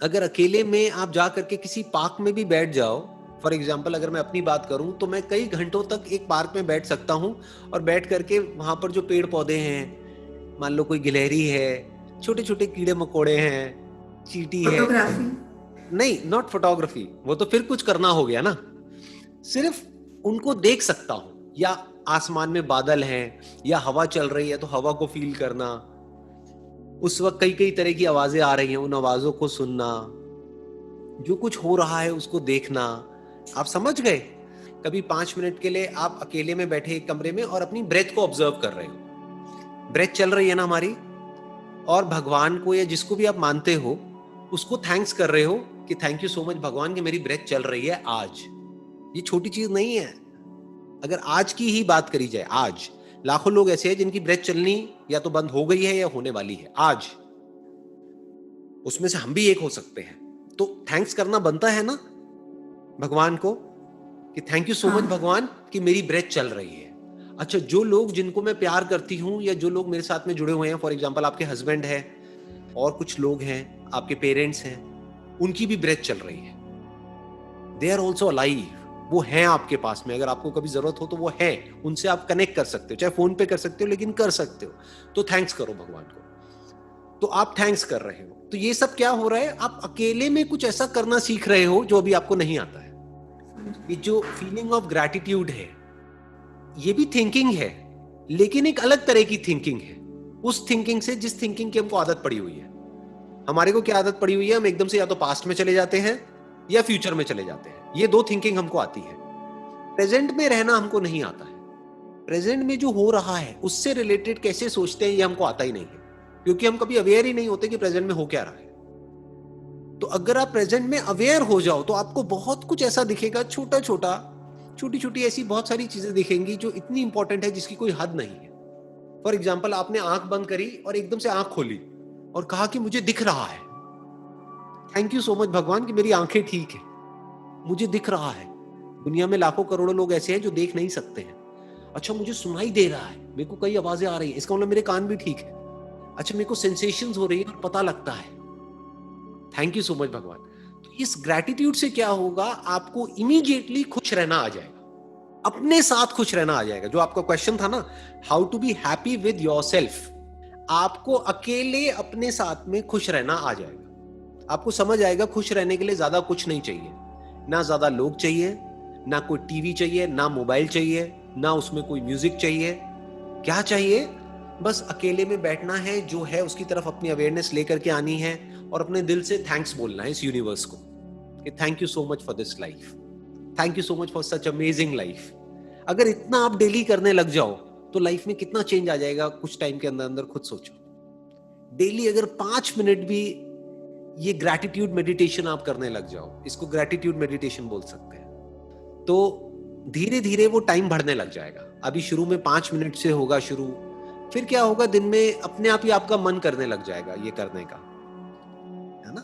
अगर अकेले में आप जा करके किसी पार्क में भी बैठ जाओ, फॉर एग्जाम्पल अगर मैं अपनी बात करूं तो मैं कई घंटों तक एक पार्क में बैठ सकता हूं और बैठ करके वहां पर जो पेड़ पौधे हैं, मान लो कोई गिलहरी है, छोटे छोटे कीड़े मकोड़े हैं, चींटी है, फोटोग्राफी। नहीं नॉट फोटोग्राफी, वो तो फिर कुछ करना हो गया ना, सिर्फ उनको देख सकता हूं, या आसमान में बादल हैं या हवा चल रही है तो हवा को फील करना, उस वक्त कई कई तरह की आवाजें आ रही हैं, उन आवाजों को सुनना, जो कुछ हो रहा है उसको देखना। आप समझ गए? कभी 5 मिनट के लिए आप अकेले में बैठे एक कमरे में और अपनी ब्रेथ को ऑब्जर्व कर रहे हो, ब्रेथ चल रही है ना हमारी, और भगवान को या जिसको भी आप मानते हो उसको थैंक्स कर रहे हो कि थैंक यू सो मच भगवान कि मेरी ब्रेथ चल रही है आज। ये छोटी चीज नहीं है। अगर आज की ही बात करी जाए, आज लाखों लोग ऐसे हैं जिनकी ब्रेथ चलनी या तो बंद हो गई है या होने वाली है आज, उसमें से हम भी एक हो सकते हैं। तो थैंक्स करना बनता है ना भगवान को कि थैंक यू सो मच हाँ। भगवान कि मेरी ब्रेथ चल रही है। अच्छा, जो लोग जिनको मैं प्यार करती हूँ या जो लोग मेरे साथ में जुड़े हुए हैं, फॉर एग्जाम्पल आपके हस्बैंड है और कुछ लोग हैं, आपके पेरेंट्स हैं, उनकी भी ब्रेथ चल रही है, दे आर ऑल्सो अलाइव, वो हैं आपके पास में, अगर आपको कभी जरूरत हो तो वो है, उनसे आप कनेक्ट कर सकते हो, चाहे फोन पे कर सकते हो लेकिन कर सकते हो। तो थैंक्स करो भगवान को। तो आप थैंक्स कर रहे हो, तो ये सब क्या हो रहा है, आप अकेले में कुछ ऐसा करना सीख रहे हो जो अभी आपको नहीं आता है। ये जो फीलिंग ऑफ ग्रैटिट्यूड है, ये भी थिंकिंग है, लेकिन एक अलग तरह की थिंकिंग है उस थिंकिंग से जिस थिंकिंग की हमको आदत पड़ी हुई है। हमारे को क्या आदत पड़ी हुई है, हम एकदम से या तो पास्ट में चले जाते हैं या फ्यूचर में चले जाते हैं, ये दो थिंकिंग हमको आती है। प्रेजेंट में रहना हमको नहीं आता है। प्रेजेंट में जो हो रहा है उससे रिलेटेड कैसे सोचते हैं ये हमको आता ही नहीं है, क्योंकि हम कभी अवेयर ही नहीं होते कि प्रेजेंट में हो क्या रहा है। तो अगर आप प्रेजेंट में अवेयर हो जाओ तो आपको बहुत कुछ ऐसा दिखेगा, छोटा छोटा, छोटी छोटी ऐसी बहुत सारी चीजें दिखेंगी जो इतनी इंपॉर्टेंट है जिसकी कोई हद नहीं है। फॉर एग्जाम्पल आपने आंख बंद करी और एकदम से आंख खोली और कहा कि मुझे दिख रहा है, थैंक यू सो मच भगवान कि मेरी आंखें ठीक है, मुझे दिख रहा है। दुनिया में लाखों करोड़ों लोग ऐसे हैं जो देख नहीं सकते हैं। अच्छा, मुझे सुनाई दे रहा है, मेरे को कई आवाजें आ रही है, इसका मतलब मेरे कान भी ठीक है। अच्छा, मेरे को सेंसेशंस हो रही है और पता लगता है, थैंक यू सो मच भगवान। तो इस ग्रैटिट्यूड से क्या होगा, आपको इमीडिएटली खुश रहना आ जाएगा, अपने साथ खुश रहना आ जाएगा। जो आपका क्वेश्चन था ना, how to be happy with yourself, आपको अकेले अपने साथ में खुश रहना आ जाएगा। आपको समझ आएगा खुश रहने के लिए ज्यादा कुछ नहीं चाहिए, ना ज्यादा लोग चाहिए, ना कोई टीवी चाहिए, ना मोबाइल चाहिए, ना उसमें कोई म्यूजिक चाहिए। क्या चाहिए, बस अकेले में बैठना है, जो है उसकी तरफ अपनी अवेयरनेस लेकर के आनी है और अपने दिल से थैंक्स बोलना है इस यूनिवर्स को कि thank you so much for this life, thank you so much for such amazing life. अगर इतना आप डेली करने लग जाओ तो लाइफ में कितना चेंज आ जाएगा कुछ टाइम के अंदर अंदर, खुद सोचो। डेली अगर 5 मिनट भी ये ग्रैटिट्यूड मेडिटेशन आप करने लग जाओ, इसको ग्रैटिट्यूड मेडिटेशन बोल सकते हैं, तो धीरे धीरे वो टाइम बढ़ने लग जाएगा। अभी शुरू में 5 मिनट से होगा शुरू, फिर क्या होगा, दिन में अपने आप ही आपका मन करने लग जाएगा ये करने का, है ना।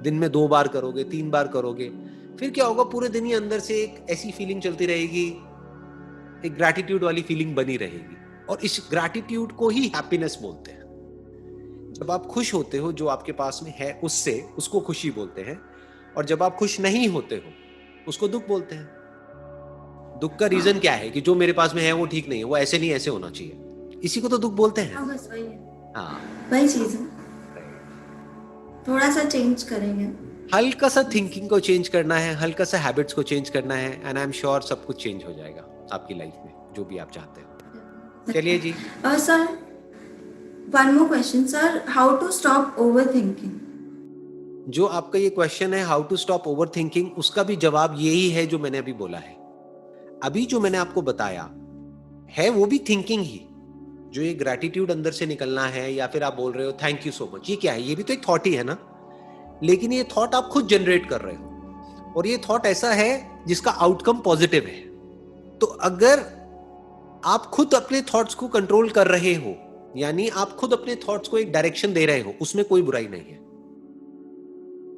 दिन में 2 बार करोगे, 3 बार करोगे, फिर क्या होगा, पूरे दिन ही अंदर से एक ऐसी फीलिंग चलती रहेगी, एक ग्रैटिट्यूड वाली फीलिंग बनी रहेगी। और इस ग्रैटिट्यूड को ही हैप्पीनेस बोलते हैं। जब आप खुश होते हो जो आपके पास में है उससे, उसको खुशी बोलते हैं, और जब आप खुश नहीं होते हो उसको दुख बोलते हैं। दुख का रीजन क्या है कि जो मेरे पास में है वो ठीक नहीं है, वो ऐसे नहीं ऐसे होना चाहिए, इसी को तो दुख बोलते हैं। हाँ, बस वही है, हाँ, वही चीज है। थोड़ा सा चेंज करेंगे, हल्का सा थिंकिंग को चेंज करना है, हल्का सा हैबिट्स को चेंज करना है, एंड आई एम श्योर सब कुछ चेंज हो जाएगा आपकी लाइफ में, जो भी आप चाहते हो। चलिए जी। Sir, one more question sir, how to stop over thinking? जो आपका ये क्वेश्चन है how to stop over thinking, उसका भी जवाब यही है जो मैंने अभी बोला है। अभी जो मैंने आपको बताया है वो भी थिंकिंग ही, जो ये ग्रैटिट्यूड अंदर से निकलना है, या फिर आप बोल रहे हो थैंक यू सो मच, ये क्या है, ये भी तो एक थॉट ही है ना। लेकिन ये थॉट आप खुद जनरेट कर रहे हो, और ये थॉट ऐसा है जिसका आउटकम पॉजिटिव है। तो अगर आप खुद अपने थॉट्स को कंट्रोल कर रहे हो, यानी आप खुद अपने थॉट्स को एक डायरेक्शन दे रहे हो, उसमें कोई बुराई नहीं है।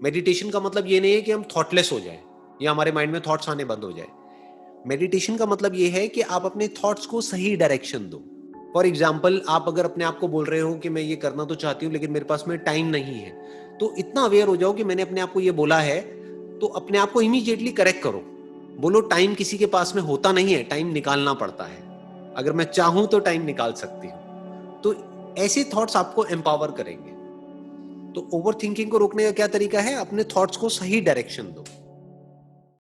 मेडिटेशन का मतलब ये नहीं है कि हम थॉटलेस हो जाए या हमारे माइंड में थॉट्स आने बंद हो जाए। मेडिटेशन का मतलब ये है कि आप अपने थॉट्स को सही डायरेक्शन दो। फॉर एग्जाम्पल, आप अगर अपने आप को बोल रहे हो कि मैं ये करना तो चाहती हूँ लेकिन मेरे पास में टाइम नहीं है, तो इतना अवेयर हो जाओ कि मैंने अपने आप को ये बोला है, तो अपने आप को इमीडिएटली करेक्ट करो। बोलो टाइम किसी के पास में होता नहीं है, टाइम निकालना पड़ता है। अगर मैं चाहूं तो टाइम निकाल सकती हूँ। तो ऐसे थॉट्स आपको एम्पावर करेंगे। तो ओवर थिंकिंग को रोकने का क्या तरीका है? अपने थॉट्स को सही डायरेक्शन दो।